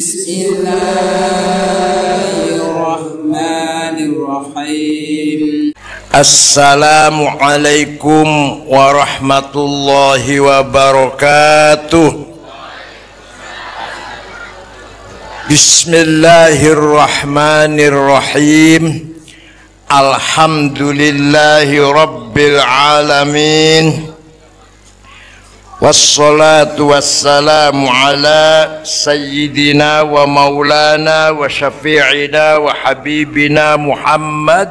Bismillahirrahmanirrahim. Assalamualaikum warahmatullahi wabarakatuh. Bismillahirrahmanirrahim. Alhamdulillahi rabbil alamin. Wassalatu wassalamu ala sayyidina wa maulana wa syafi'ina wa habibina Muhammad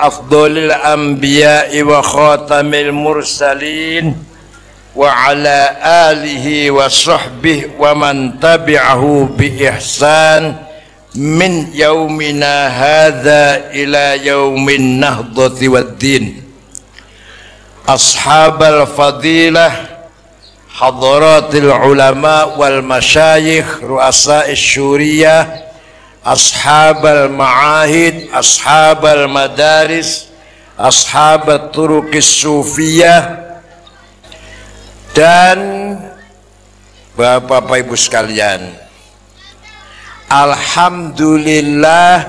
afdhalil anbiya'i wa khatamil mursalin wa ala alihi wa sahbihi wa man tabi'ahu bi ihsan min yaumina hadza ila yaumin nahdati waddin. Ashabal fadilah, hadratil ulama wal masyayikh, ru'asa'is syuriyah, ashabal ma'ahid, ashabal madaris, ashabat turuqis sufiyah, dan bapak-bapak ibu sekalian, alhamdulillah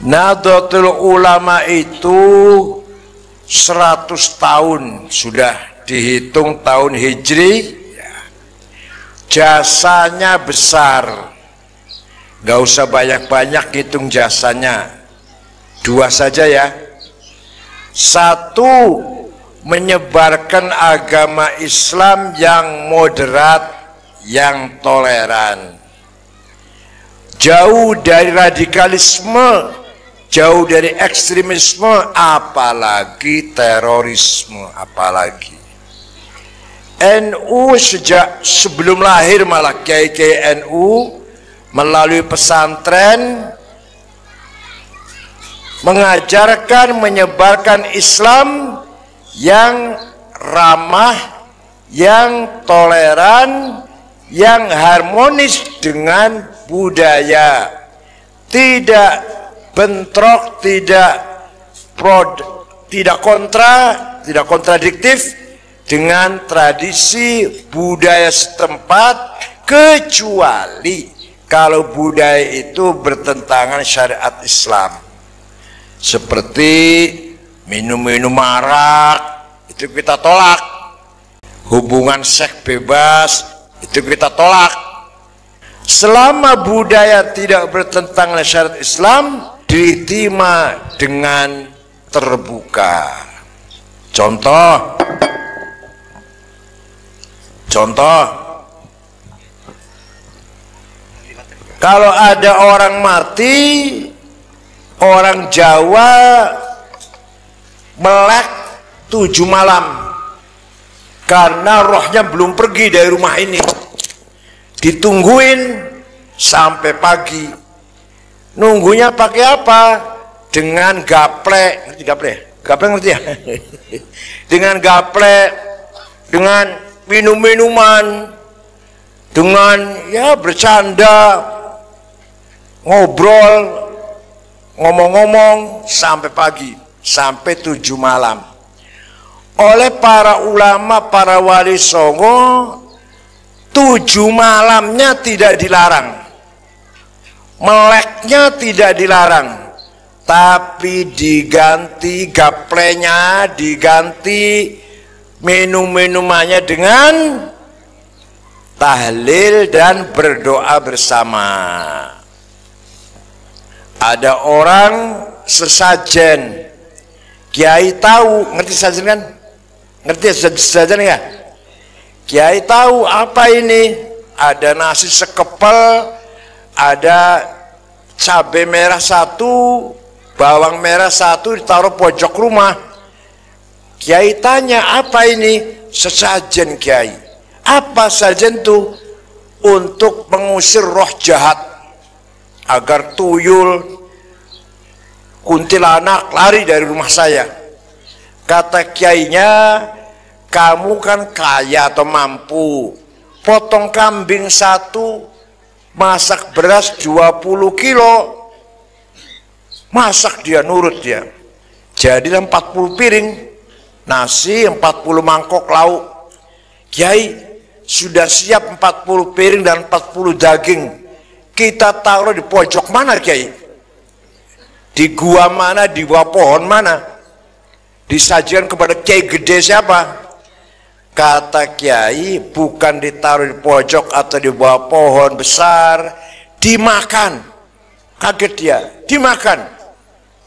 Nahdlatul Ulama itu 100 tahun sudah dihitung tahun Hijri. Jasanya besar, gak usah banyak-banyak hitung jasanya, 2 saja ya. 1, menyebarkan agama Islam yang moderat, yang toleran, jauh dari radikalisme, jauh dari ekstremisme, apalagi terorisme, apalagi. NU sejak sebelum lahir malah kiai-kiai NU melalui pesantren mengajarkan, menyebarkan Islam yang ramah, yang toleran, yang harmonis dengan budaya, tidak bentrok, tidak kontradiktif dengan tradisi budaya setempat, kecuali kalau budaya itu bertentangan syariat Islam, seperti minum-minum arak, itu kita tolak. Hubungan seks bebas, itu kita tolak. Selama budaya tidak bertentangan dengan syariat Islam, diterima dengan terbuka. Contoh, kalau ada orang mati, orang Jawa melek 7 malam karena rohnya belum pergi dari rumah ini, ditungguin sampai pagi. Nunggunya pakai apa? Dengan gaplek. Ngerti gaplek? Gaplek ngerti ya? Dengan gaplek, dengan minum-minuman, dengan ya bercanda, ngobrol, ngomong-ngomong sampai pagi, sampai 7 malam. Oleh para ulama, para wali songo, 7 malamnya tidak dilarang, meleknya tidak dilarang, tapi diganti gaplenya, diganti minum-minumannya dengan tahlil dan berdoa bersama. Ada orang sesajen, kiai tahu, ngerti sesajen kan? Ngerti sesajen ya? Kiai tahu apa ini, ada nasi sekepel, ada cabai merah 1, bawang merah 1 ditaruh pojok rumah. Kiai tanya, apa ini? Sesajen Kiai. Apa sajen tuh? Untuk mengusir roh jahat, agar tuyul, kuntilanak lari dari rumah saya. Kata kiainya, kamu kan kaya atau mampu, potong kambing 1, masak beras 20 kilo, masak dia, nurut dia. Jadi 40 piring nasi, 40 mangkok lauk. Kiai, sudah siap 40 piring dan 40 daging. Kita taruh di pojok mana, Kiai? Di gua mana, di bawah pohon mana? Disajikan kepada Kiai gede siapa? Kata Kiai, bukan ditaruh di pojok atau di bawah pohon besar, dimakan. Kaget dia, dimakan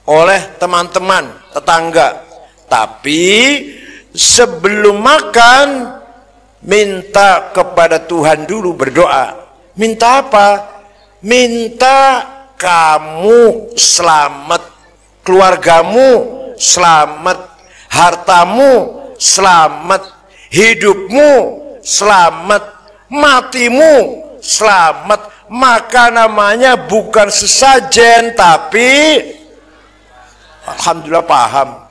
oleh teman-teman, tetangga. Tapi sebelum makan, minta kepada Tuhan dulu, berdoa. Minta apa? Minta kamu selamat, keluargamu selamat, hartamu selamat, hidupmu selamat, matimu selamat. Maka namanya bukan sesajen, tapi alhamdulillah paham.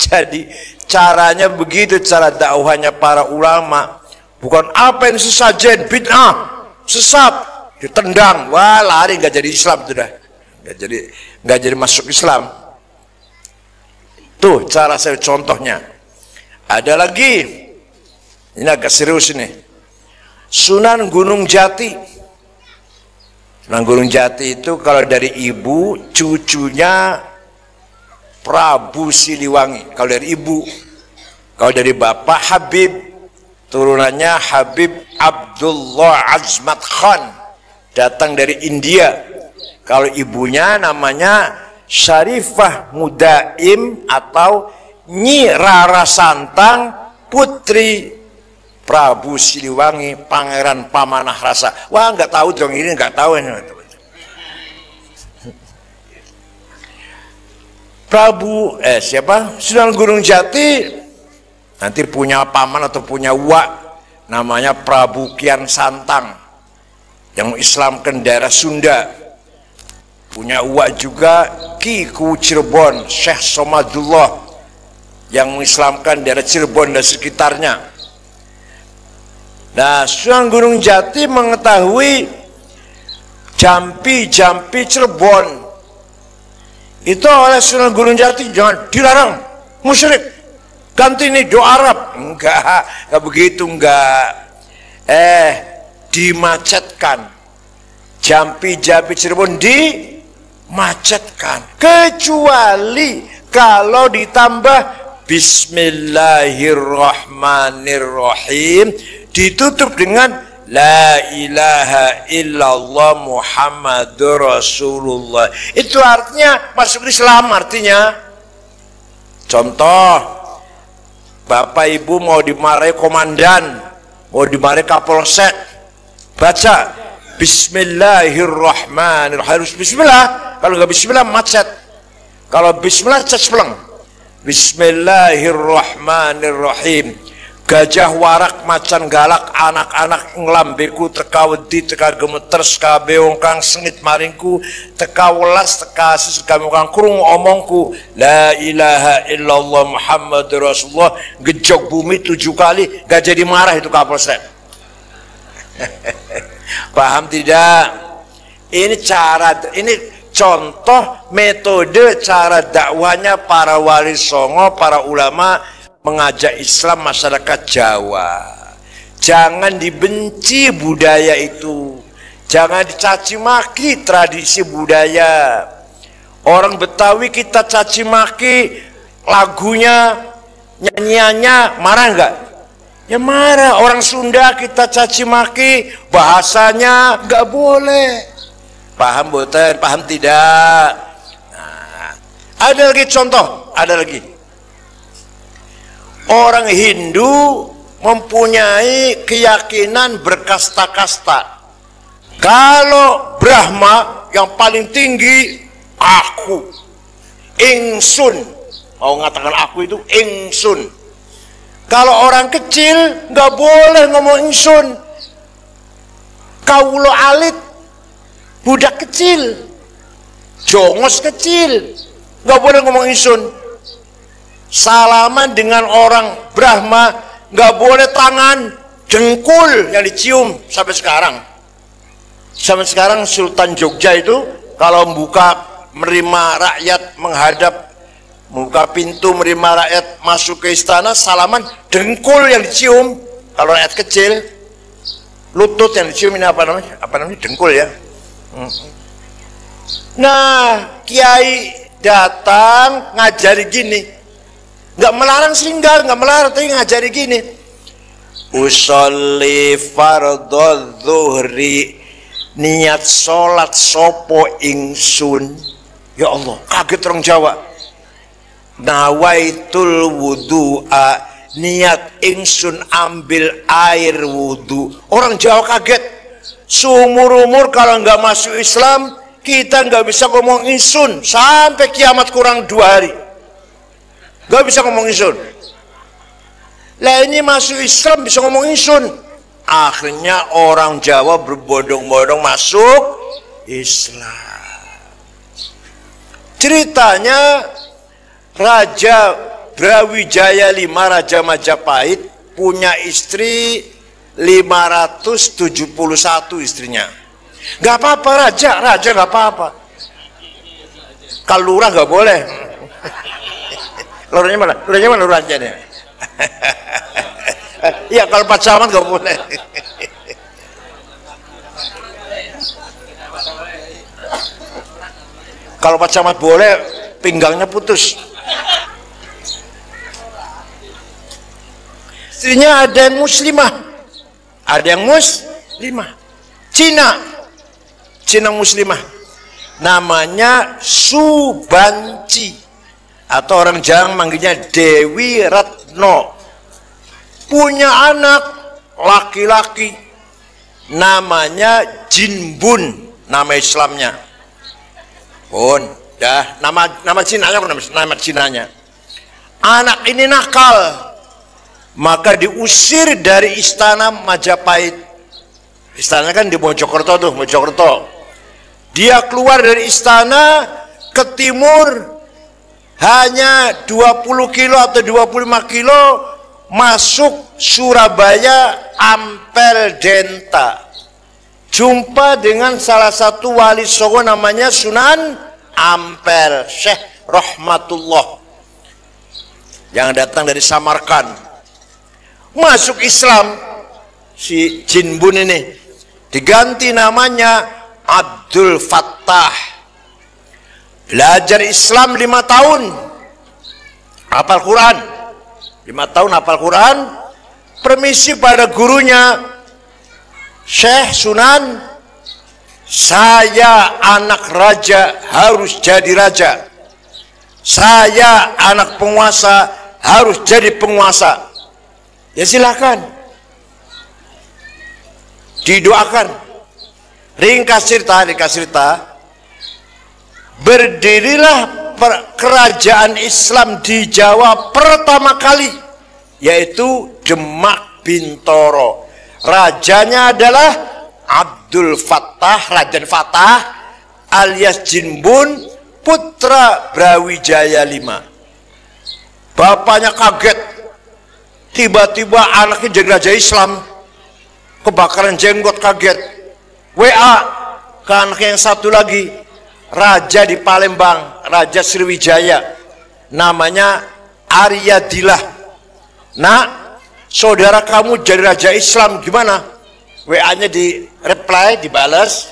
Jadi caranya begitu, cara dakwahnya para ulama. Bukan apa yang sesajen, bid'ah, sesat, ditendang, wah lari, nggak jadi Islam sudah, nggak jadi masuk Islam. Tuh cara saya, contohnya. Ada lagi, ini agak serius ini, Sunan Gunung Jati. Sunan Gunung Jati itu kalau dari ibu, cucunya Prabu Siliwangi. Kalau dari ibu, kalau dari bapak Habib, turunannya Habib Abdullah Azmat Khan, datang dari India. Kalau ibunya namanya Syarifah Mudaim atau Nyi Rara Santang, putri Prabu Siliwangi, Pangeran Pamanah Rasa. Wah, nggak tahu dong, ini nggak tahu ini. Sunan Gunung Jati nanti punya paman atau punya uak namanya Prabu Kian Santang yang mengislamkan daerah Sunda. Punya uak juga Kiku Cirebon, Syekh Somadullah yang mengislamkan daerah Cirebon dan sekitarnya. Nah, Sunan Gunung Jati mengetahui jampi-jampi Cirebon itu oleh Sunan Gunung Jati jangan dilarang, musyrik, ganti ini doa Arab. Enggak begitu, enggak. Dimacetkan. Jampi-jampi Cirebon dimacetkan. Kecuali kalau ditambah Bismillahirrahmanirrahim, ditutup dengan La ilaha illallah Muhammadur Rasulullah. Itu artinya masuk Islam artinya. Contoh, Bapak Ibu mau dimarahi komandan, mau dimarahi kapolsek, baca Bismillahirrahmanirrahim. Harus Bismillah. Kalau nggak Bismillah macet. Kalau Bismillah cespleng. Bismillahirrahmanirrahim. Gajah warak macan galak, anak-anak nglambeku teka wedi teka gemeter ska beong kang sengit maringku teka welas teka sesega kang krungu omongku la ilaha illallah Muhammadur Rasulullah. Gejok bumi 7 kali, gak jadi marah itu kapolsek. Paham tidak? Ini cara, ini contoh metode cara dakwahnya para wali songo, para ulama mengajak Islam masyarakat Jawa. Jangan dibenci budaya itu, jangan dicaci maki tradisi budaya. Orang Betawi kita caci maki lagunya, nyanyiannya, marah enggak? Ya marah. Orang Sunda kita caci maki bahasanya, enggak boleh. Paham boten? Paham tidak? Nah, ada lagi contoh, ada lagi. Orang Hindu mempunyai keyakinan berkasta-kasta. Kalau Brahma yang paling tinggi, aku, ingsun. Mau mengatakan aku itu ingsun. Kalau orang kecil nggak boleh ngomong ingsun. Kaulo alit, budak kecil, jongos kecil, nggak boleh ngomong ingsun. Salaman dengan orang Brahma nggak boleh tangan, jengkul yang dicium sampai sekarang. Sampai sekarang Sultan Jogja itu kalau membuka menerima rakyat menghadap Muka pintu menerima rakyat masuk ke istana, salaman, dengkul yang dicium. Kalau rakyat kecil, lutut yang dicium, ini apa namanya? Apa namanya? Dengkul ya. Nah, kiai datang ngajari gini, nggak melarang singgah, nggak melarang, tapi ngajari gini. Usolli fardhu zuhri, niat sholat sopo ingsun. Ya Allah, kaget orang Jawa. Nawaitul wudu'a, niat ingsun ambil air wudu. Orang Jawa kaget. Seumur-umur kalau nggak masuk Islam, kita nggak bisa ngomong ingsun sampai kiamat kurang 2 hari. Nggak bisa ngomong ingsun. Lah ini masuk Islam bisa ngomong ingsun. Akhirnya orang Jawa berbondong-bondong masuk Islam. Ceritanya Raja Brawijaya V, Raja Majapahit, punya istri 571 istrinya. Gak apa-apa raja gak apa-apa. Kalau lurah gak boleh. Lurahnya mana? Lurahnya nih. Iya, kalau Pak Camat gak boleh. Kalau Pak Camat boleh, pinggangnya putus. Istrinya ada yang muslimah, ada yang muslimah. Cina muslimah, namanya Subanci, atau orang Jawa manggilnya Dewi Ratno. Punya anak laki-laki, namanya Jinbun, nama Islamnya. Nama Cinanya. Anak ini nakal, maka diusir dari istana Majapahit. Istana kan di Mojokerto tuh, Mojokerto. Dia keluar dari istana ke timur hanya 20 kilo atau 25 kilo, masuk Surabaya, Ampel Denta. Jumpa dengan salah satu wali Songo namanya Sunan Ampel, Syekh Rahmatullah, yang datang dari Samarkand. Masuk Islam si Jinbun ini, diganti namanya Abdul Fattah. Belajar Islam 5 tahun, hafal Quran 5 tahun, hafal Quran. Permisi pada gurunya, Syekh Sunan, saya anak raja harus jadi raja, saya anak penguasa harus jadi penguasa. Ya silakan, didoakan. Ringkas cerita, berdirilah kerajaan Islam di Jawa pertama kali, yaitu Demak Bintoro. Rajanya adalah Abdul Fattah, Raden Fattah alias Jinbun, putra Brawijaya V. Bapaknya kaget, tiba-tiba anaknya jadi raja Islam. Kebakaran jenggot, kaget. WA ke anak yang satu lagi, raja di Palembang, Raja Sriwijaya, namanya Aryadillah. Nah, saudara kamu jadi raja Islam, gimana? WA-nya di reply, dibalas,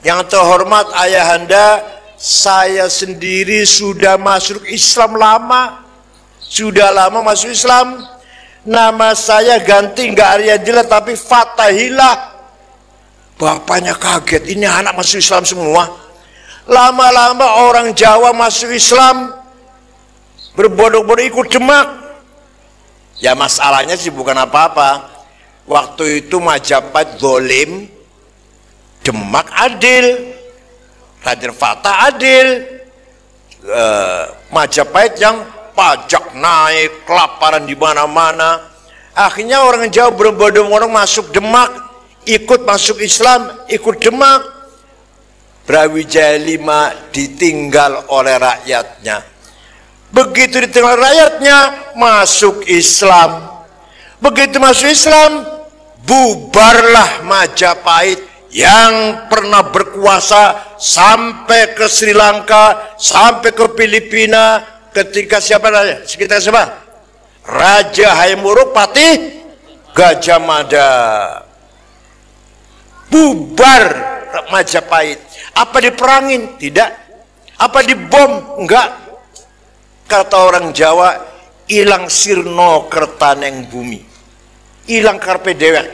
yang terhormat ayahanda, saya sendiri sudah masuk Islam lama, sudah lama masuk Islam. Nama saya ganti, nggak Aryadillah tapi Fathahillah. Bapaknya kaget, ini anak masuk Islam semua. Lama-lama orang Jawa masuk Islam, berbondong-bondong ikut Demak. Ya masalahnya sih bukan apa-apa. Waktu itu Majapahit zalim, Demak adil, Raden Fattah adil. Majapahit yang pajak naik, kelaparan di mana-mana. Akhirnya orang Jawa berbondong-bondong masuk Demak, ikut masuk Islam, ikut Demak. Brawijaya V ditinggal oleh rakyatnya. Begitu ditinggal rakyatnya, masuk Islam. Begitu masuk Islam, bubarlah Majapahit yang pernah berkuasa sampai ke Sri Lanka, sampai ke Filipina, ketika siapa raja? Sekitar siapa? Raja Hayam Wuruk Patih Gajah Mada. Bubar Majapahit. Apa diperangin? Tidak. Apa dibom? Enggak. Kata orang Jawa, ilang sirno kertaneng bumi, ilang karpe dewek,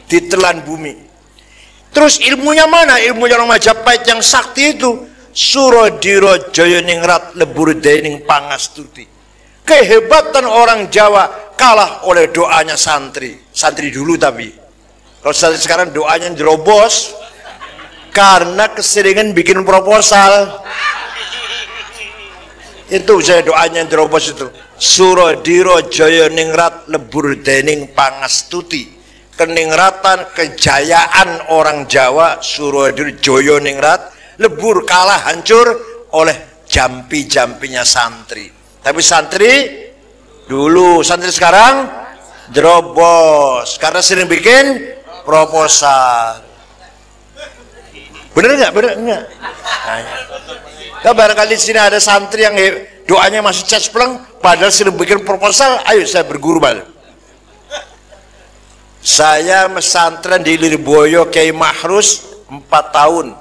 ditelan bumi. Terus ilmunya mana? Ilmunya orang Majapahit yang sakti itu. Surodiro Joyoningrat lebur dening pangastuti. Kehebatan orang Jawa kalah oleh doanya santri. Santri dulu tapi. Kalau santri sekarang doanya jerobos karena keseringan bikin proposal. Itu saya doanya jerobos itu. Surodiro Joyoningrat lebur dening pangastuti. Keningratan, kejayaan orang Jawa. Surodiro Joyoningrat lebur, kalah, hancur oleh jampi-jampinya santri. Tapi santri dulu, santri sekarang jerobos karena sering bikin proposal. Bener nggak? Bener nggak? Nah, barangkali di sini ada santri yang doanya masih cespleng, padahal sering bikin proposal. Ayo saya berguru balik. Saya mesantren di Lirboyo Kiai Mahrus 4 tahun.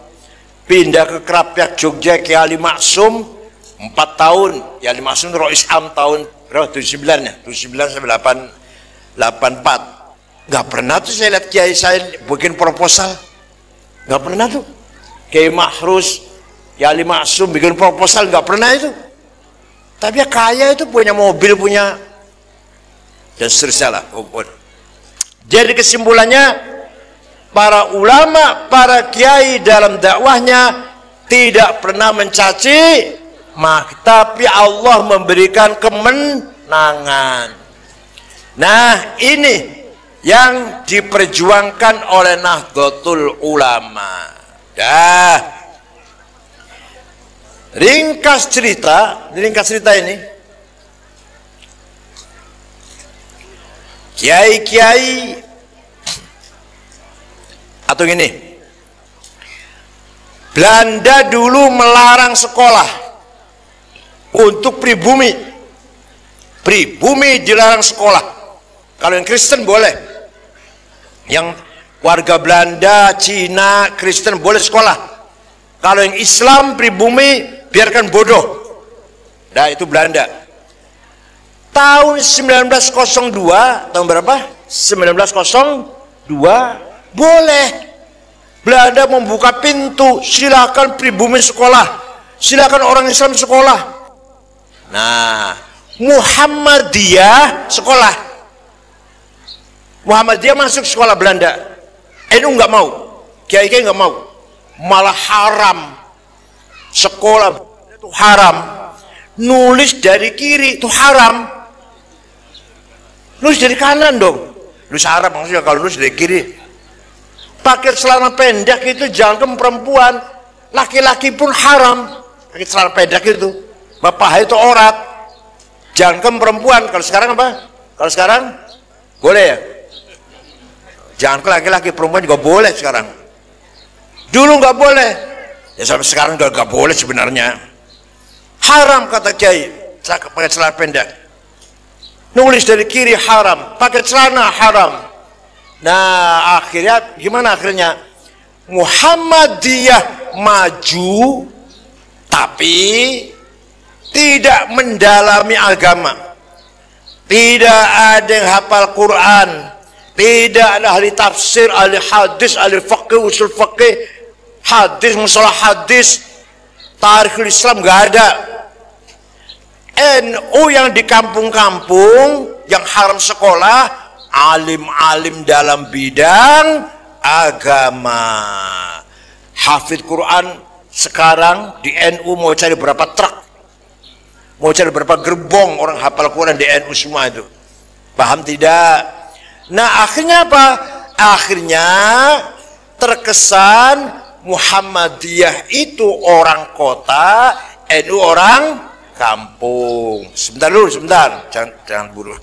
Pindah ke Krapyak Jogja Kiai Ali Maksum 4 tahun. Kiai Ali Maksum Rois Am tahun berapa? 79 ya? 79 sampai 84. Nggak pernah tuh saya lihat kiai saya bikin proposal. Nggak pernah tuh. Kiai Mahrus, Kiai Ali Maksum bikin proposal, nggak pernah itu. Tapi ya kaya itu, punya mobil, punya dan seterusnya lah. Jadi kesimpulannya, para ulama, para kiai dalam dakwahnya tidak pernah mencaci, tapi Allah memberikan kemenangan. Nah, ini yang diperjuangkan oleh Nahdlatul Ulama. Dah. Ringkas cerita ini, kiai-kiai atau gini, Belanda dulu melarang sekolah untuk pribumi. Pribumi dilarang sekolah. Kalau yang Kristen boleh. Yang warga Belanda, Cina, Kristen boleh sekolah. Kalau yang Islam pribumi biarkan bodoh. Nah, itu Belanda. Tahun 1902, tahun berapa? 1902 boleh. Belanda membuka pintu, silakan pribumi sekolah, silakan orang Islam sekolah. Nah, Muhammadiyah sekolah. Muhammadiyah masuk sekolah Belanda. NU nggak mau, kiai-kiai nggak mau, malah haram. Sekolah itu haram. Nulis dari kiri itu haram. Nulis dari kanan dong. Nulis haram maksudnya kalau nulis dari kiri. Pakai celana pendek itu jangan perempuan, laki-laki pun haram pakai celana pendek itu. Bapak itu orat, jangan perempuan. Kalau sekarang apa? Kalau sekarang boleh ya? Jangan ke laki-laki, perempuan juga boleh sekarang. Dulu nggak boleh, ya sampai sekarang juga nggak boleh sebenarnya. Haram kata kiai, pakai celana pendek. Nulis dari kiri haram, pakai celana haram. Nah, akhirnya gimana akhirnya? Muhammadiyah maju tapi tidak mendalami agama. Tidak ada yang hafal Quran, tidak ada ahli tafsir, ahli hadis, ahli fiqh, usul fiqh, hadis, musalah hadis, tarikhul Islam nggak ada. NU yang di kampung-kampung yang haram sekolah, alim-alim dalam bidang agama. Hafid Quran sekarang di NU mau cari berapa truk, mau cari berapa gerbong orang hafal Quran di NU semua itu. Paham tidak? Nah, akhirnya apa? Akhirnya terkesan Muhammadiyah itu orang kota, NU orang kampung. Sebentar dulu, sebentar, jangan buru.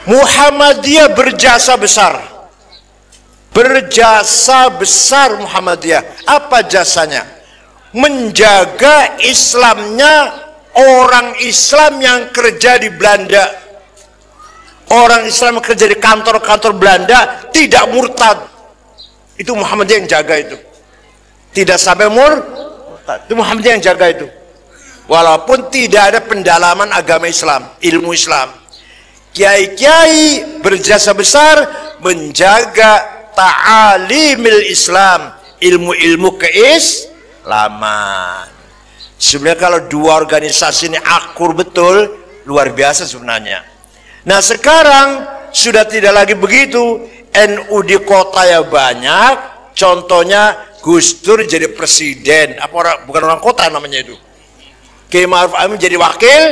Muhammadiyah berjasa besar. Berjasa besar Muhammadiyah. Apa jasanya? menjaga Islamnya orang Islam yang kerja di Belanda. Orang Islam yang kerja di kantor-kantor Belanda tidak murtad. Itu Muhammadiyah yang jaga itu. Tidak sampai murtad. Itu Muhammadiyah yang jaga itu. Walaupun tidak ada pendalaman agama Islam, ilmu Islam. Kiai-kiai berjasa besar menjaga ta'alimil Islam, ilmu-ilmu keislaman. Sebenarnya kalau dua organisasi ini akur betul, luar biasa sebenarnya. Nah sekarang sudah tidak lagi begitu. NU di kota ya banyak. Contohnya Gus Dur jadi presiden. Bukan orang kota namanya itu. Kiai Ma'ruf Amin jadi wakil.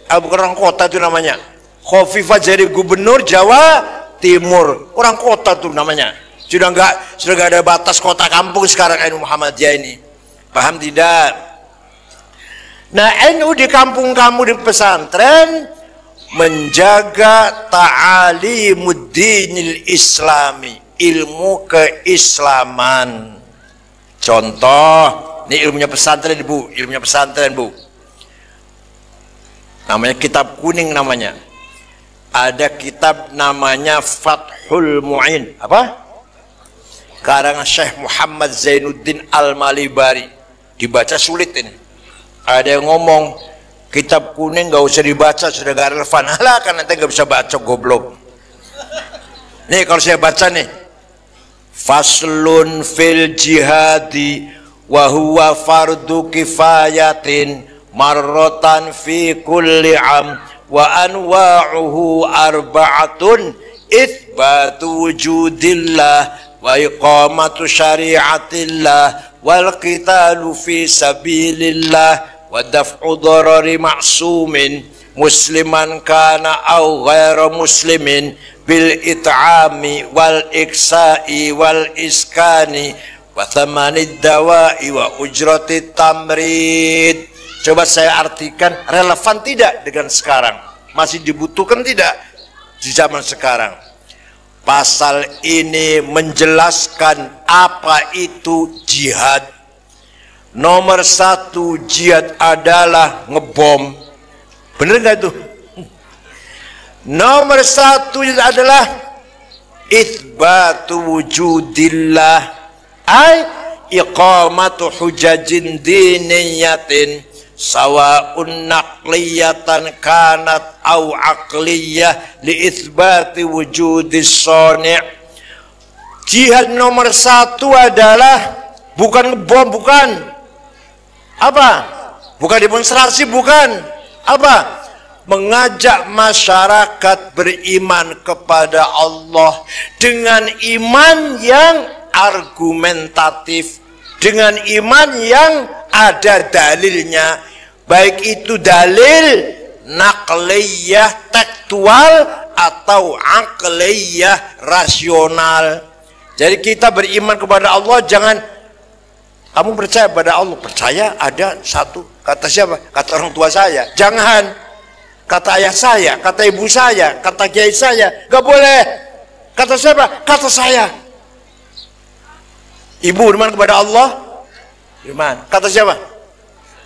Bukan orang kota itu namanya. Khofifah jadi gubernur Jawa Timur. Orang kota tuh namanya. Sudah nggak ada batas kota kampung sekarang NU Muhammadiyah ini. Paham tidak? Nah NU di kampung kamu di pesantren menjaga ta'alimuddinil islami, ilmu keislaman. Contoh, ini ilmunya pesantren Bu, ilmunya pesantren Bu. Namanya kitab kuning namanya. Ada kitab namanya Fathul Mu'in. Apa? Karangan Syekh Muhammad Zainuddin Al-Malibari. Dibaca sulit ini. Ada yang ngomong kitab kuning gak usah dibaca, sudah gak relevan. Alah kan nanti gak bisa baca, goblok. Nih kalau saya baca nih, faslun fil jihadi wa huwa fardu kifayatin marratan fi kulli am wa anwa'uhu arba'atun itsbatu wujudillah wa iqamatu syari'atillah wal qitalu fi sabilillah wa daf'u darari ma'sumin musliman kana aw ghairu muslimin bil it'ami wal iksa'i wal iskani wa thamanid dawa'i wa ujratit tamrid. Coba saya artikan, relevan tidak dengan sekarang? Masih dibutuhkan tidak di zaman sekarang? Pasal ini menjelaskan apa itu jihad. Nomor satu, jihad adalah ngebom. Bener nggak itu? Nomor satu adalah itsbatu wujudillah, ay iqamatu hujajin diniyatin sawa'un naqliyatan kanat au aqliyah li itsbati wujudis shani'. Jihad nomor satu adalah bukan ngebom, bukan apa, bukan demonstrasi, bukan apa, mengajak masyarakat beriman kepada Allah dengan iman yang argumentatif, dengan iman yang ada dalilnya, baik itu dalil naqliyah tekstual atau aqliyah rasional. Jadi kita beriman kepada Allah, jangan kamu percaya pada Allah, percaya ada satu, kata siapa? Kata orang tua saya. Jangan kata ayah saya, kata ibu saya, kata kiai saya, gak boleh. Kata siapa? Kata saya. Ibu beriman kepada Allah, beriman. Kata siapa?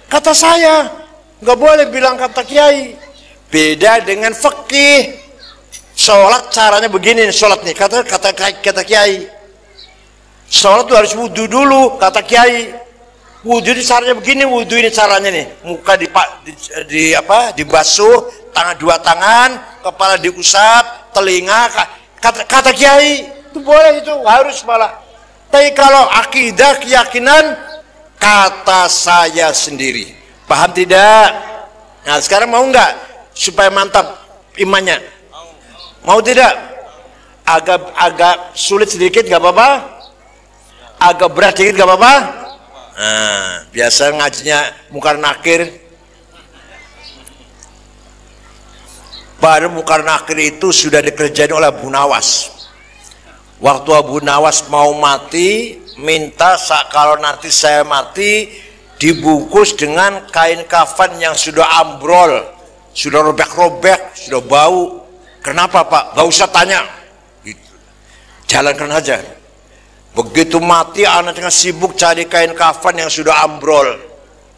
Kata saya. Gak boleh bilang kata kiai. Beda dengan fikih. Sholat caranya begini, sholat nih, kata kiai. Sholat itu harus wudhu dulu, kata kiai. Wudhu ini caranya begini, wudhu ini caranya nih. Muka dibasuh, dua tangan, kepala diusap, telinga, kata kiai. Itu boleh, itu harus malah. Tapi kalau akidah, keyakinan, kata saya sendiri. Paham tidak? Nah sekarang mau nggak supaya mantap imannya? Mau tidak? Agak sulit sedikit nggak apa-apa? Agak berat sedikit nggak apa-apa? Nah, biasa ngajinya Munkar Nakir. Baru Munkar Nakir itu sudah dikerjain oleh Abu Nawas. Waktu Abu Nawas mau mati, minta kalau nanti saya mati dibungkus dengan kain kafan yang sudah ambrol, sudah robek-robek, sudah bau. Kenapa Pak? Gak usah tanya, gitu. Jalankan aja. Begitu mati anak tengah sibuk cari kain kafan yang sudah ambrol,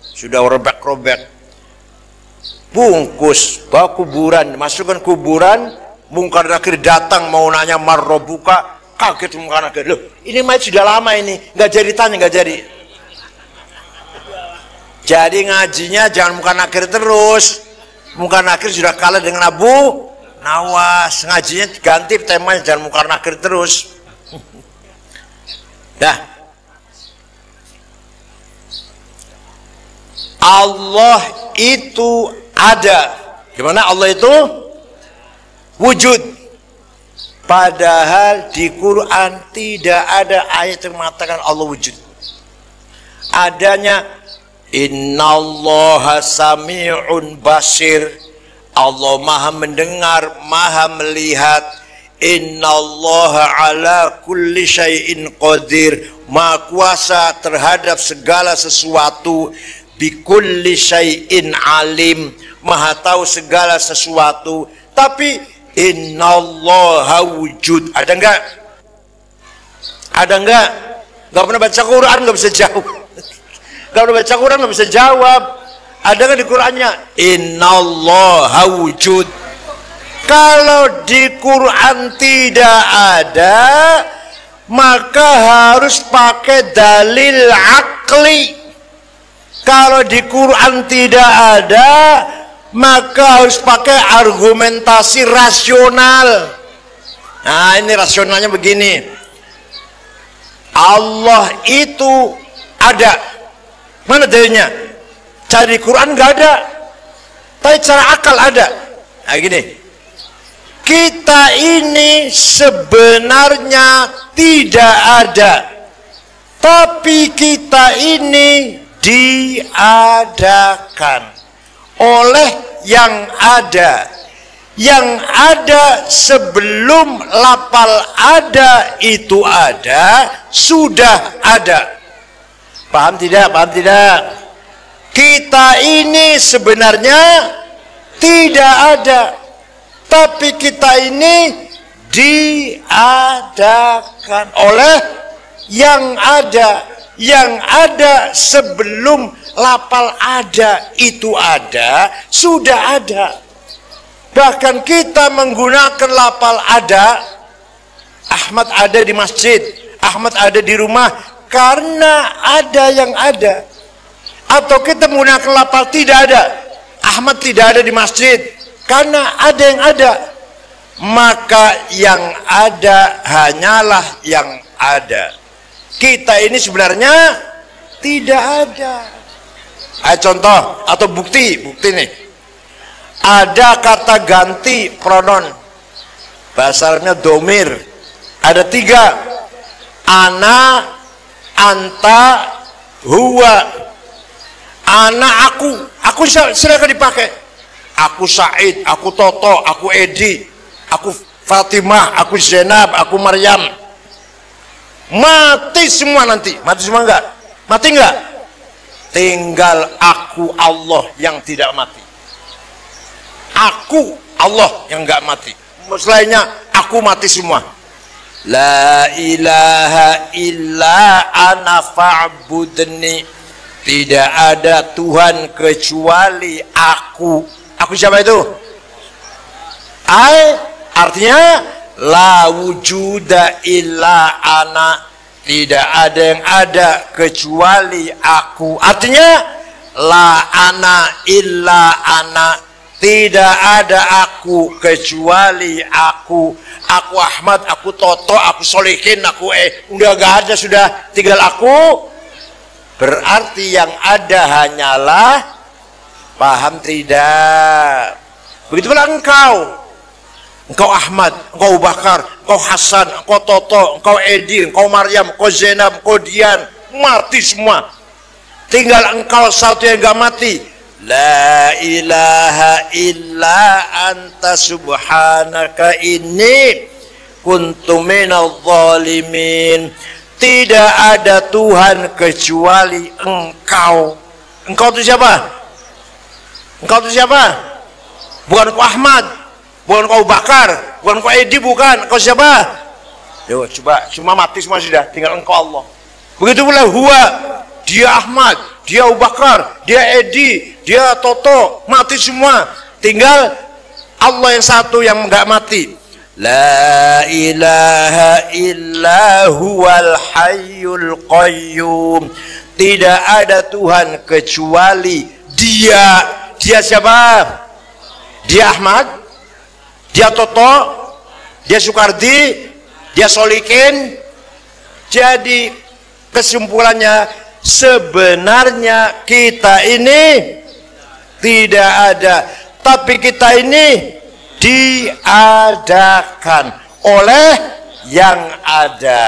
sudah robek-robek, bungkus, bawa kuburan, masukkan kuburan. Mungkar Nakir datang mau nanya marrobuka, kaget Mungkar Nakir, loh ini mayat sudah lama ini, nggak jadi tanya, nggak jadi. Jadi ngajinya jangan Mungkar Nakir terus. Mungkar Nakir sudah kalah dengan Abu Nawas, ngajinya ganti temanya, jangan Mungkar Nakir terus. Dah. Allah itu ada. Gimana Allah itu? Wujud. Padahal di Quran tidak ada ayat yang mengatakan Allah wujud. Adanya innallaha sami'un basir. Allah maha mendengar, maha melihat. Innallaha ala kulli syai'in qadir, maha kuasa terhadap segala sesuatu. Bikulli syai'in alim, maha tahu segala sesuatu. Tapi innallaha wujud, ada enggak? Ada enggak? Enggak pernah baca Quran enggak bisa jawab. Enggak pernah baca Quran enggak bisa jawab. Ada enggak di Qurannya? Innallaha wujud. Kalau di Quran tidak ada, maka harus pakai dalil akli. Kalau di Quran tidak ada, maka harus pakai argumentasi rasional. Nah, ini rasionalnya begini. Allah itu ada. Mana dalilnya? Cari Quran nggak ada. Tapi cara akal ada. Nah, gini. Kita ini sebenarnya tidak ada, tapi kita ini diadakan oleh yang ada. Yang ada sebelum lafal ada itu ada, sudah ada. Paham tidak? Paham tidak? Kita ini sebenarnya tidak ada, tapi kita ini diadakan oleh yang ada. Yang ada sebelum lafal ada itu ada, sudah ada. Bahkan kita menggunakan lafal ada. Ahmad ada di masjid, Ahmad ada di rumah, karena ada yang ada. Atau kita menggunakan lafal tidak ada, Ahmad tidak ada di masjid, karena ada yang ada. Maka yang ada hanyalah yang ada. Kita ini sebenarnya tidak ada. Contoh atau bukti nih. Ada kata ganti pronoun, bahasa Arabnya domir. Ada 3. Ana, anta, huwa. Ana aku silakan dipakai. Aku Said, aku Toto, aku Edi, aku Fatimah, aku Zainab, aku Maryam. Mati semua nanti. Mati semua enggak? Mati enggak? Tinggal aku Allah yang tidak mati. Aku Allah yang enggak mati. Selainnya aku mati semua. La ilaha illa ana fa'budni. Tidak ada Tuhan kecuali aku. Aku siapa itu? Artinya la wujuda illa ana. Tidak ada yang ada kecuali aku. Artinya la ana illa ana. Tidak ada aku kecuali aku. Aku Ahmad, aku Toto, aku Solihin, aku udah gak ada, sudah tinggal aku. Berarti yang ada hanyalah, paham tidak? Begitu pula engkau. Engkau Ahmad, engkau Bakar, engkau Hasan, engkau Toto, engkau Edi, engkau Maryam, engkau Zainab, engkau Dian, mati semua. Tinggal engkau satu yang gak mati. La ilaha illa anta subhanaka inni kuntu minadh dhalimin. Tidak ada Tuhan kecuali engkau. Engkau itu siapa? Engkau itu siapa? Bukan engkau Ahmad, bukan engkau Bakar, bukan engkau Edi, bukan. Engkau siapa? Yo, coba cuma mati semua sudah, tinggal engkau Allah. Begitu pula huwa, dia Ahmad, dia Abu Bakar, dia Edi, dia Toto, mati semua. Tinggal Allah yang satu yang enggak mati. La ilaha illa huwal hayyul qayyum. Tidak ada Tuhan kecuali Dia. Dia siapa? Dia Ahmad, dia Toto, dia Soekardi, dia Solikin. Jadi kesimpulannya, sebenarnya kita ini tidak ada, tapi kita ini diadakan oleh yang ada.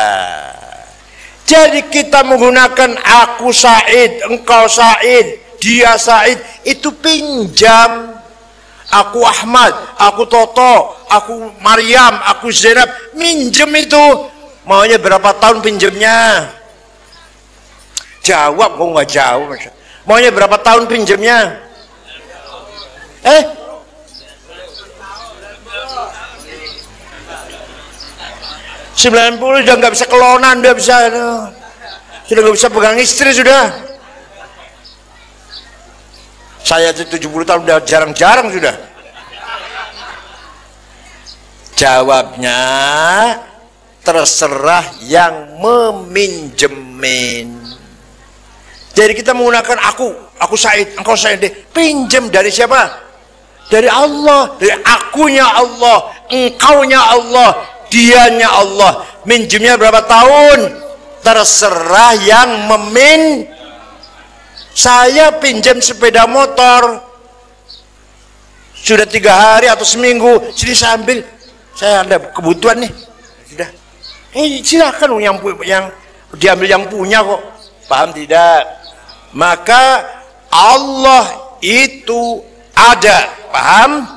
Jadi kita menggunakan aku Said, engkau Said, dia Said, itu pinjam. Aku Ahmad, aku Toto, aku Maryam, aku Zainab, minjem itu. Maunya berapa tahun pinjemnya? Jawab, kok nggak jawab? Maunya berapa tahun pinjemnya? 90 udah nggak bisa kelonan, sudah nggak bisa pegang istri sudah. Saya 70 tahun udah jarang-jarang sudah. Jawabnya terserah yang meminjemin. Jadi kita menggunakan aku Said, engkau Said, pinjam dari siapa? Dari Allah, dari akunya Allah, engkaunya Allah, dianya Allah. Minjemnya berapa tahun? Terserah yang Saya pinjam sepeda motor sudah 3 hari atau seminggu, sini saya ambil, saya ada kebutuhan nih, sudah. Silakan yang diambil yang punya kok. Paham tidak? Maka Allah itu ada, paham?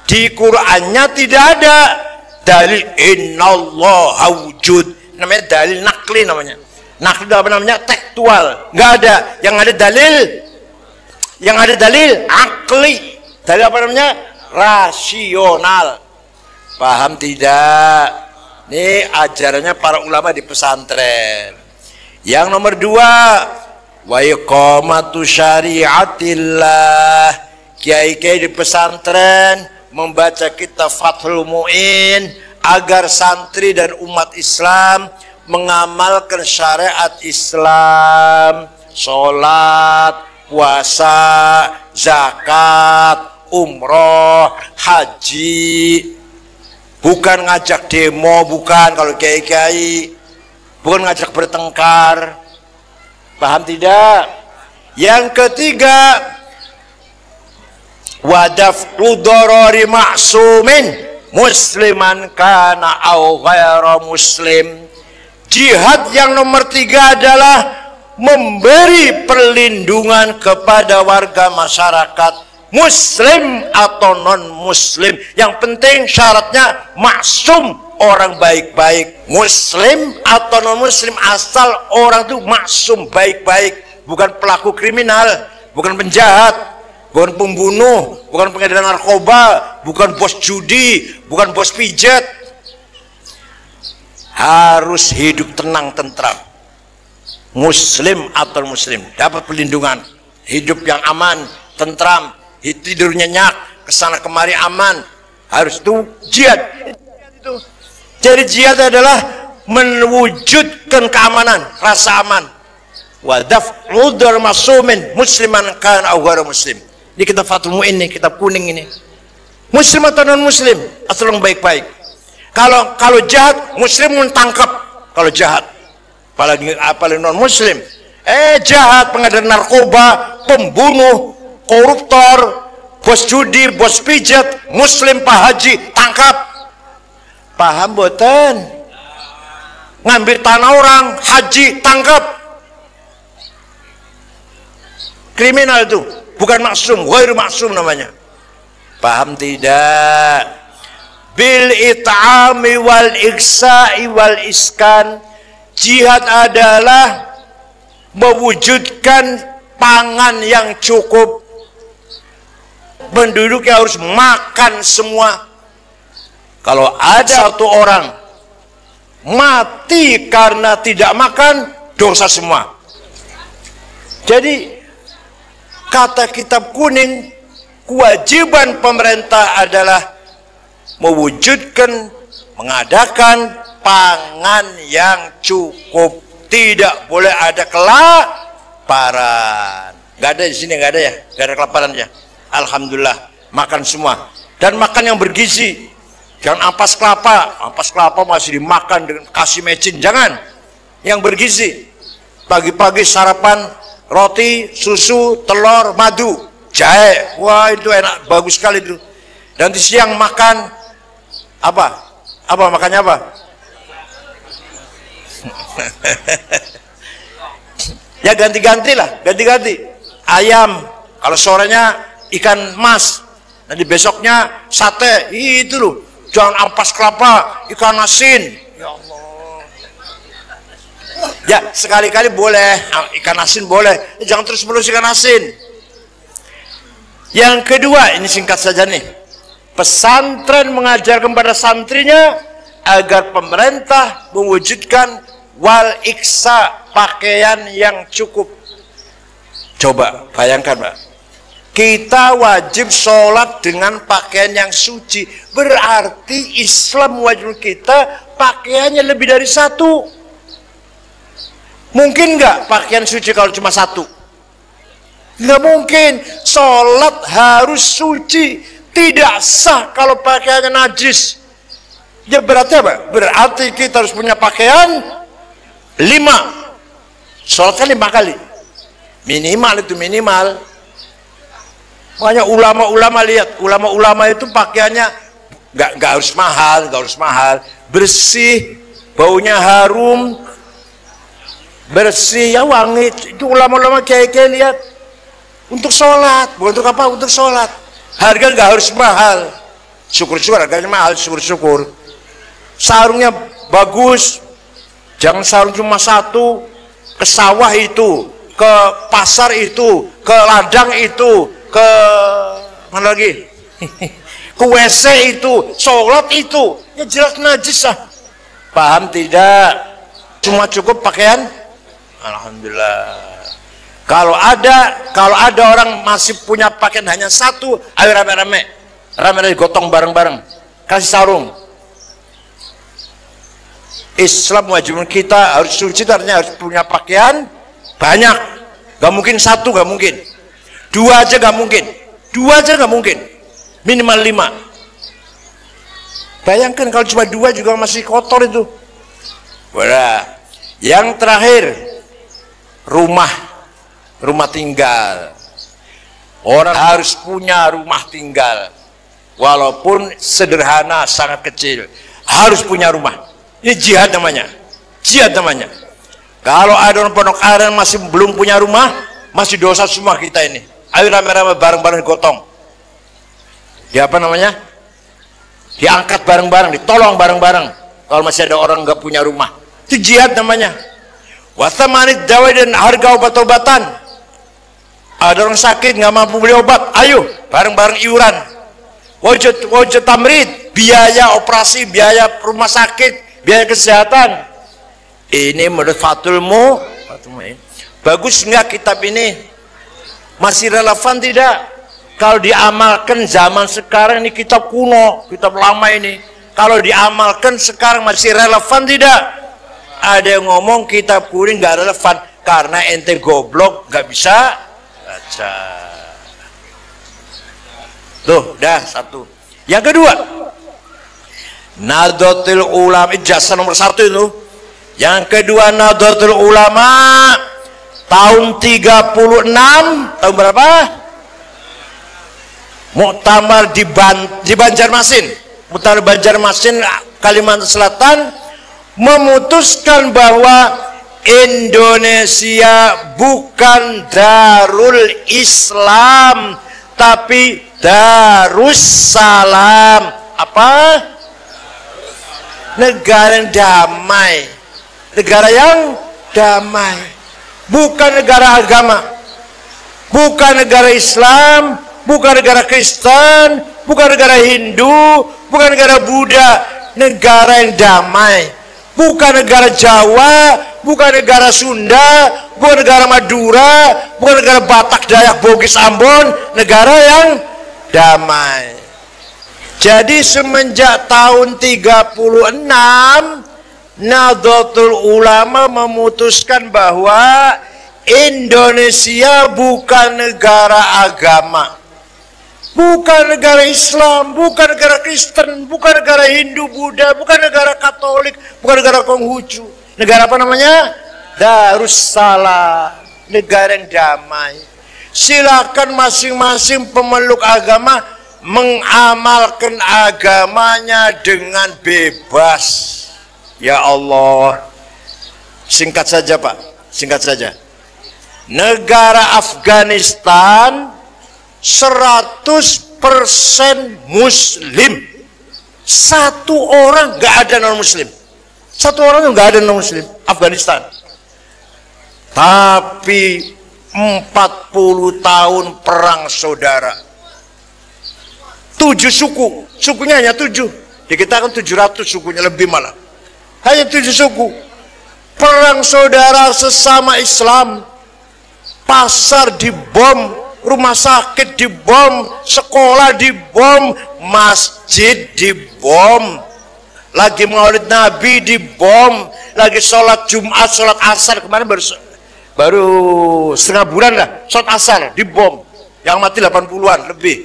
Di Qur'annya tidak ada dalil innallaha wujud, namanya dalil nakli namanya. Nakli apa namanya? Tekstual, nggak ada. Yang ada dalil akli. Dalil apa namanya? Rasional. Paham tidak? Ini ajarannya para ulama di pesantren. Yang nomor 2, wa iqamatu syariatillah. Kiai-kiai di pesantren membaca kitab Fathul Mu'in agar santri dan umat Islam mengamalkan syariat Islam, sholat, puasa, zakat, umroh, haji. Bukan ngajak demo, bukan kalau kiai-kiai, bukan ngajak bertengkar. Paham tidak? Yang ketiga, wadaf'u darari ma'sumin musliman kana au ghaira muslim. Jihad yang nomor 3 adalah memberi perlindungan kepada warga masyarakat muslim atau non muslim. Yang penting syaratnya maksum, orang baik-baik. Muslim atau non muslim, asal orang itu maksum, baik-baik, bukan pelaku kriminal, bukan penjahat, bukan pembunuh, bukan pengedar narkoba, bukan bos judi, bukan bos pijat. Harus hidup tenang, tentram. Muslim atau muslim dapat perlindungan, hidup yang aman, tentram, tidur nyenyak, kesana kemari aman. Harus itu jihad. Jadi jihad adalah mewujudkan keamanan, rasa aman. Wa daf'u dar masumin musliman kana aw ghairu muslim. Ini kitab Fathul Mu'in, ini kitab kuning ini. Muslim atau non muslim, asal yang baik-baik. Kalau jahat, muslim mentangkap kalau jahat. Apalagi non muslim. Jahat, pengedar narkoba, pembunuh, koruptor, bos judi, bos pijat, muslim Pak Haji, tangkap. Paham boten? Ngambil tanah orang, haji, tangkap. Kriminal itu, bukan maksum, ghairu maksum namanya. Paham tidak? Bil it'ami wal iksa'i wal iskan. Jihad adalah mewujudkan pangan yang cukup. Penduduknya harus makan semua. Kalau ada satu orang mati karena tidak makan, dosa semua. Jadi kata kitab kuning, kewajiban pemerintah adalah mewujudkan, mengadakan pangan yang cukup. Tidak boleh ada kelaparan. Gak ada di sini, gak ada ya, gak ada kelaparan ya. Alhamdulillah, makan semua. Dan makan yang bergizi. Jangan ampas kelapa masih dimakan dengan kasih mecin, jangan. Yang bergizi. Pagi-pagi sarapan roti, susu, telur, madu, jahe. Wah, itu enak, bagus sekali itu. Dan di siang makan apa? Apa makannya apa? Ya ganti-ganti lah, ganti-ganti. Ayam, kalau sorenya ikan mas, nanti besoknya sate. Itu loh, jangan ampas kelapa, ikan asin. Ya Allah. Ya sekali-kali boleh ikan asin boleh, jangan terus-menerus ikan asin. Yang kedua, ini singkat saja nih. Pesantren mengajarkan kepada santrinya agar pemerintah mewujudkan wal iksa, pakaian yang cukup. Coba bayangkan, Pak, kita wajib sholat dengan pakaian yang suci, berarti Islam wajib kita pakaiannya lebih dari satu. Mungkin nggak pakaian suci kalau cuma satu? Nggak mungkin. Sholat harus suci, tidak sah kalau pakaiannya najis. Ya berarti apa? Berarti kita harus punya pakaian 5. Sholat kan 5 kali. Minimal itu, minimal. Makanya ulama-ulama lihat, ulama-ulama itu pakaiannya nggak harus mahal, nggak harus mahal. Bersih, baunya harum, bersih, ya wangi. Itu ulama-ulama kiai-kiai lihat. Untuk sholat, bukan untuk apa? Untuk sholat. Harga nggak harus mahal. Syukur-syukur harganya mahal, syukur-syukur. Sarungnya bagus. Jangan sarung cuma satu, ke sawah itu, ke pasar itu, ke ladang itu, ke mana lagi? Ke WC itu, sholat itu, ya jelas najis lah. Paham tidak? Cuma cukup pakaian? Alhamdulillah. Kalau ada orang masih punya pakaian hanya satu, ayo rame-rame gotong bareng-bareng, kasih sarung. Islam wajib kita harus suci, artinya harus punya pakaian banyak. Gak mungkin satu, gak mungkin. 2 aja gak mungkin. 2 aja gak mungkin. Minimal 5. Bayangkan kalau cuma 2 juga masih kotor itu. Wah. Yang terakhir, rumah tinggal. Orang harus punya rumah tinggal. Walaupun sederhana, sangat kecil, harus punya rumah. Ini jihad namanya. Jihad namanya. Kalau ada orang pondok aren masih belum punya rumah, masih dosa semua kita ini. Ayo rame-rame bareng-bareng gotong. Dia apa namanya? Diangkat bareng-bareng, ditolong bareng-bareng. Kalau masih ada orang nggak punya rumah, itu jihad namanya. Wasamanid dawai, dan harga obat-obatan. Ada orang sakit nggak mampu beli obat, ayo bareng-bareng iuran. Wajib tamrid, biaya operasi, biaya rumah sakit, biaya kesehatan. Ini menurut Fathul Mu'in. Bagus nggak kitab ini? Masih relevan tidak? Kalau diamalkan zaman sekarang, ini kitab kuno, kitab lama ini. Kalau diamalkan sekarang masih relevan tidak? Ada yang ngomong kitab kuning nggak relevan karena ente goblok nggak bisa baca. Tuh, dah satu. Yang kedua, Nahdlatul Ulama, ijazah nomor 1 itu. Yang kedua, Nahdlatul Ulama tahun 36, tahun berapa? Muktamar di Banjarmasin. Muktamar Banjarmasin, Kalimantan Selatan, memutuskan bahwa Indonesia bukan Darul Islam, tapi Darussalam. Apa? Negara yang damai, negara yang damai, bukan negara agama, bukan negara Islam, bukan negara Kristen, bukan negara Hindu, bukan negara Buddha, negara yang damai. bukan negara Jawa, bukan negara Sunda, bukan negara Madura, bukan negara Batak, Dayak, Bugis, Ambon, negara yang damai. Jadi semenjak tahun 36 Nahdlatul Ulama memutuskan bahwa Indonesia bukan negara agama, bukan negara Islam, bukan negara Kristen, bukan negara Hindu, Buddha, bukan negara Katolik, bukan negara Konghucu. Negara apa namanya? Darussalam, negara yang damai. Silakan masing-masing pemeluk agama mengamalkan agamanya dengan bebas. Ya Allah, singkat saja Pak, singkat saja. Negara Afghanistan 100% Muslim. Satu orang nggak ada non Muslim. Satu orang nggak ada non Muslim. Afghanistan. Tapi 40 tahun perang saudara. 7 suku, sukunya hanya 7. Di kita kan 700 sukunya, lebih malah. Hanya 7 suku. Perang saudara sesama Islam. Pasar dibom, rumah sakit dibom, sekolah dibom, masjid dibom, lagi maulid Nabi dibom, lagi sholat Jumat, sholat asar kemarin baru setengah bulan lah, sholat asar dibom, yang mati 80-an lebih.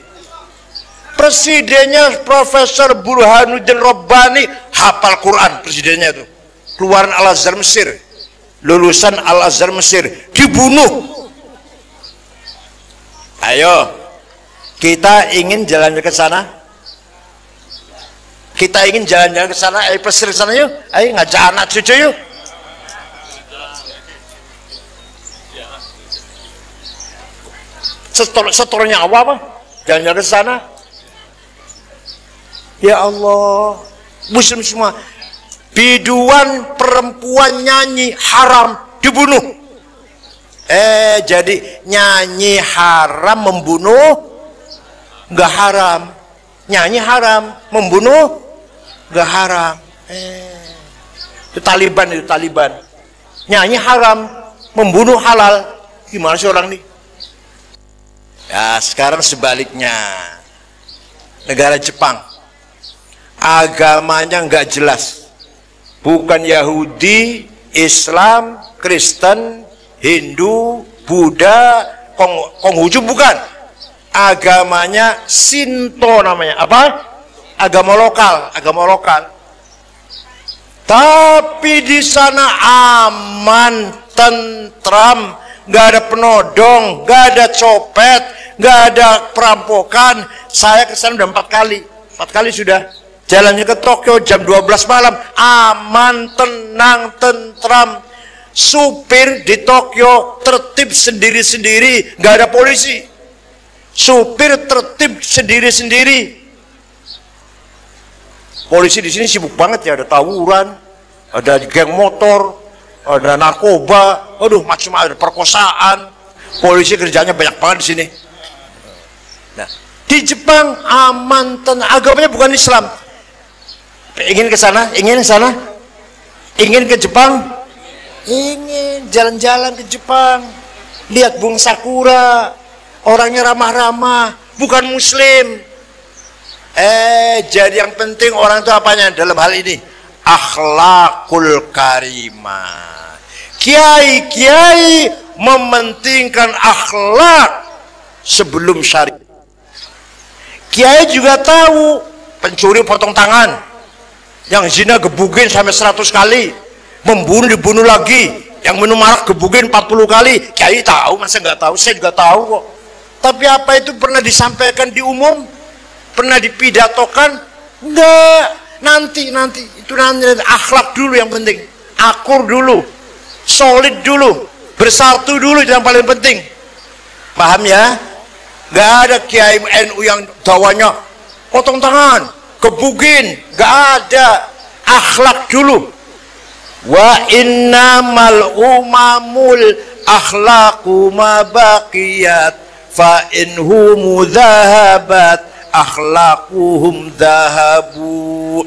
Presidennya Profesor Burhanuddin Rabbani, hafal Quran presidennya itu, keluaran Al-Azhar Mesir, lulusan Al-Azhar Mesir, dibunuh. Ayo, kita ingin jalan ke sana. Kita ingin jalan-jalan ke sana. Ayo pesir ke sana yuk. Ayo ngajak anak cucu yuk. Setornya apa? Jalan-jalan ke sana. Ya Allah, Muslim semua. Biduan perempuan nyanyi haram, dibunuh. Jadi nyanyi haram, membunuh nggak haram. Nyanyi haram, membunuh nggak haram. Itu Taliban, itu Taliban. Nyanyi haram, membunuh halal. Gimana sih orang nih? Ya sekarang sebaliknya. Negara Jepang, agamanya nggak jelas. Bukan Yahudi, Islam, Kristen, Hindu, Buddha, Konghucu, bukan. Agamanya Shinto namanya. Apa? Agama lokal, agama lokal. Tapi di sana aman, tentram, nggak ada penodong, nggak ada copet, nggak ada perampokan. Saya ke sana udah 4 kali. 4 kali sudah. Jalannya ke Tokyo jam 12 malam, aman, tenang, tentram. Supir di Tokyo tertib sendiri-sendiri, nggak ada polisi. Supir tertib sendiri-sendiri. Polisi di sini sibuk banget ya, ada tawuran, ada geng motor, ada narkoba, aduh macam-macam, ada perkosaan. Polisi kerjanya banyak banget di sini. Nah, di Jepang aman, tenang, agamanya bukan Islam. Ingin ke sana, ingin ke sana, ingin ke Jepang. Ingin jalan-jalan ke Jepang, lihat bunga sakura, orangnya ramah-ramah, bukan Muslim. Jadi yang penting orang itu apanya dalam hal ini? Akhlakul karimah. Kiai-kiai mementingkan akhlak sebelum syariat. Kiai juga tahu pencuri potong tangan, yang zina gebukin sampai 100 kali. Membunuh dibunuh lagi, yang minum arak gebukin 40 kali. Kiai tahu, masa nggak tahu? Saya juga tahu kok. Tapi apa itu pernah disampaikan di umum? Pernah dipidatokan? Enggak. Nanti itu nanti. Akhlak dulu yang penting, akur dulu, solid dulu, bersatu dulu, itu yang paling penting. Paham ya? Nggak ada Kiai NU yang dawanya potong tangan, gebukin, nggak ada. Akhlak dulu. Wa innamal umamul akhlaqu ma baqiyat fa inhum dhahabat akhlaquhum dhahabu.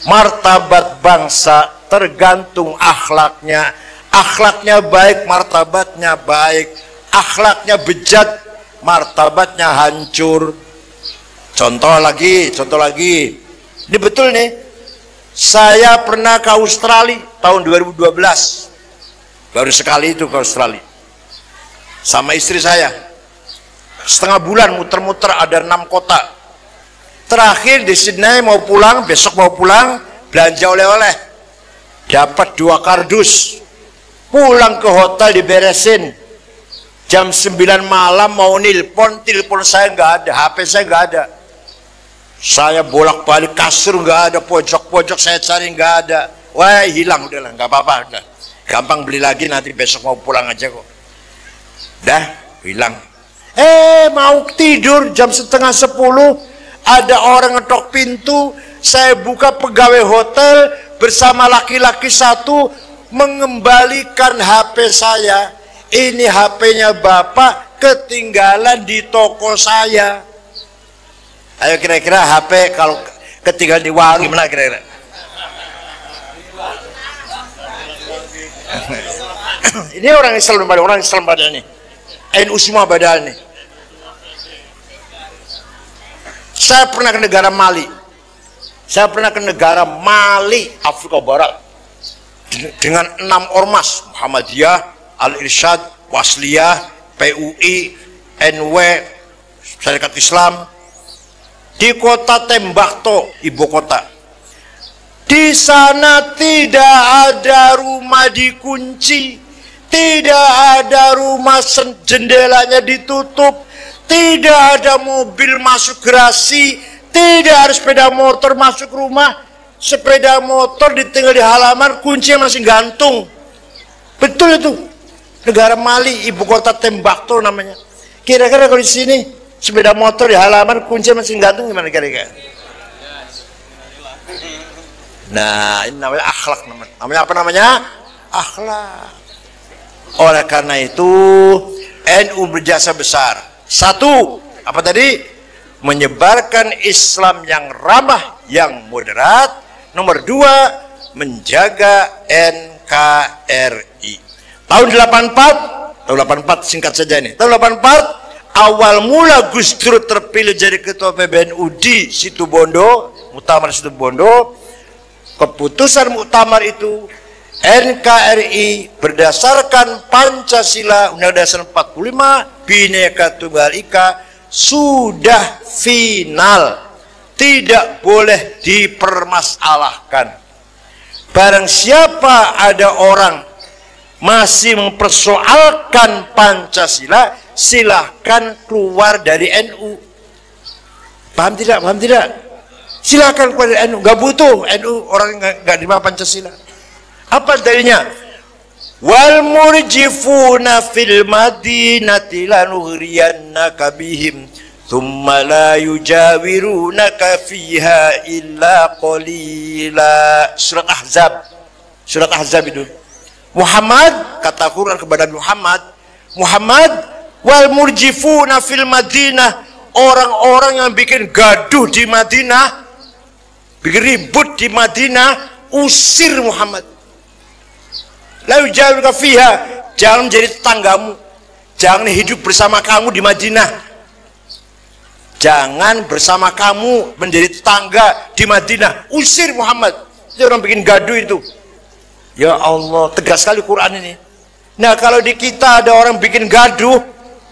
Martabat bangsa tergantung akhlaknya. Akhlaknya baik, martabatnya baik. Akhlaknya bejat, martabatnya hancur. Contoh lagi. Ini betul nih. Saya pernah ke Australia tahun 2012. Baru sekali itu ke Australia. Sama istri saya. Setengah bulan muter-muter, ada 6 kota. Terakhir di Sydney mau pulang, besok mau pulang, belanja oleh-oleh. Dapat 2 kardus. Pulang ke hotel diberesin. Jam 9 malam mau telepon saya nggak ada, HP saya nggak ada. Saya bolak-balik kasur nggak ada, pojok-pojok saya cari nggak ada. Wah, hilang, udahlah, nggak apa-apa, udah. Gampang beli lagi, nanti besok mau pulang aja kok. Dah, hilang. Mau tidur jam setengah 10, ada orang ngetok pintu, saya buka, pegawai hotel bersama laki-laki satu mengembalikan HP saya. Ini HP-nya Bapak ketinggalan di toko saya. Ayo kira-kira HP kalau ketinggalan di warung gimana kira-kira? Ini orang Islam pada ini. NU semua pada ini. Saya pernah ke negara Mali. Afrika Barat dengan 6 ormas, Muhammadiyah, Al-Irsyad, Wasliyah, PUI, NW, Syarikat Islam, di kota Tembakto, ibu kota. Di sana tidak ada rumah dikunci, tidak ada rumah jendelanya ditutup, tidak ada mobil masuk garasi, tidak ada sepeda motor masuk rumah. Sepeda motor ditinggal di halaman, kuncinya masih gantung. Betul itu. Negara Mali, ibu kota Tembakto namanya. Kira-kira kalau di sini sepeda motor di halaman, kuncinya masih gantung, gimana kira-kira? Nah, ini namanya akhlak. Namanya apa namanya? Akhlak. Oleh karena itu, NU berjasa besar. 1, apa tadi? Menyebarkan Islam yang ramah, yang moderat. Nomor 2, menjaga NKRI. Tahun 84 singkat saja nih. Tahun 84 awal mula Gus Dur terpilih jadi ketua PBNU di Situbondo, muktamar Situbondo. Keputusan muktamar itu NKRI berdasarkan Pancasila Undang-Undang Dasar 45 Bhinneka Tunggal Ika sudah final, tidak boleh dipermasalahkan. Barang siapa ada orang masih mempersoalkan Pancasila, silahkan keluar dari NU. Paham tidak? Silahkan keluar dari NU. Gak butuh NU orang gak terima Pancasila. Apa dalilnya? Wal murjifuna fil madinati lanuhriyannaka bihim thumma la yujawirunaka fiha illa qalila. Surat Ahzab itu. Muhammad, kata Quran kepada Muhammad, wal murjifuna fil Madinah, orang-orang yang bikin gaduh di Madinah, bikin ribut di Madinah, usir Muhammad. Lalu jauh fiha, jangan menjadi tetanggamu, jangan hidup bersama kamu di Madinah, jangan bersama kamu menjadi tetangga di Madinah, usir Muhammad. Itu orang bikin gaduh itu. Ya Allah, tegas sekali Quran ini. Nah, kalau di kita ada orang bikin gaduh,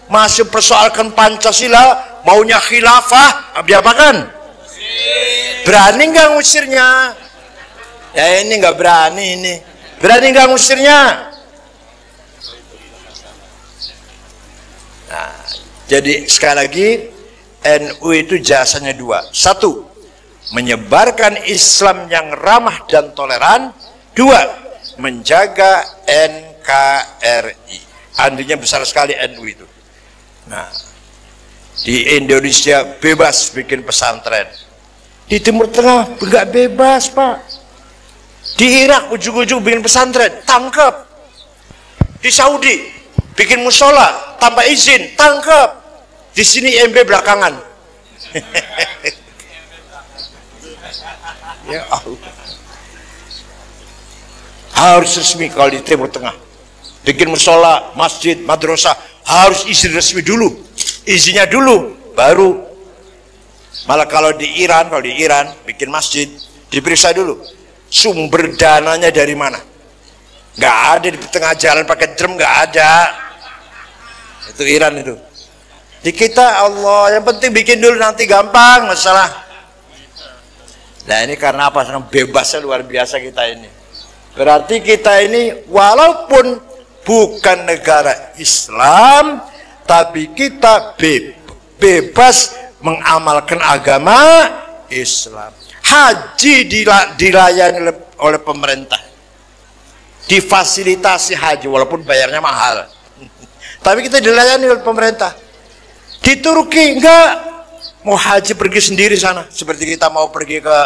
masih persoalkan Pancasila, maunya khilafah, diapakan? Berani nggak ngusirnya? Ya ini nggak berani ini. Berani nggak ngusirnya? Nah, jadi sekali lagi NU itu jasanya 2. 1, menyebarkan Islam yang ramah dan toleran. 2, menjaga NKRI. Andilnya besar sekali NU itu. Nah, di Indonesia bebas bikin pesantren. Di Timur Tengah enggak bebas, Pak. Di Irak ujung-ujung bikin pesantren, tangkap. Di Saudi bikin musola tanpa izin, tangkap. Di sini IMB belakangan. Ya Allah. harus resmi. Kalau di Timur Tengah bikin musola, masjid, madrasah harus izin resmi dulu, izinnya dulu baru. Malah kalau di Iran bikin masjid diperiksa dulu sumber dananya dari mana. Nggak ada di tengah jalan pakai drum, nggak ada. Itu Iran itu. Di kita Allah, yang penting bikin dulu, nanti gampang masalah. Nah ini karena apa? Sangat bebasnya luar biasa kita ini. Berarti kita ini walaupun bukan negara Islam, tapi kita bebas mengamalkan agama Islam. Haji dilayani oleh pemerintah, difasilitasi haji walaupun bayarnya mahal. Tapi kita dilayani oleh pemerintah. Di Turki enggak, mau haji pergi sendiri sana, seperti kita mau pergi ke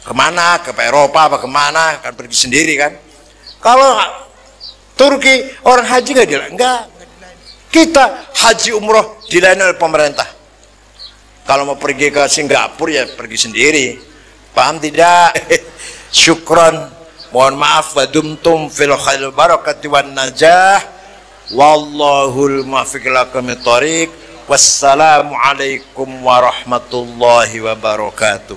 kemana, ke Eropa apa kemana, kan pergi sendiri kan. Kalau Turki orang haji enggak dilayani, enggak. Kita haji umroh dilayani oleh pemerintah. Kalau mau pergi ke Singapura ya pergi sendiri, paham tidak? Syukron, mohon maaf, wadumtum fil khairil barakati wan najah, wallahul muwaffiq ila aqwamit thoriq. Wassalamualaikum warahmatullahi wabarakatuh.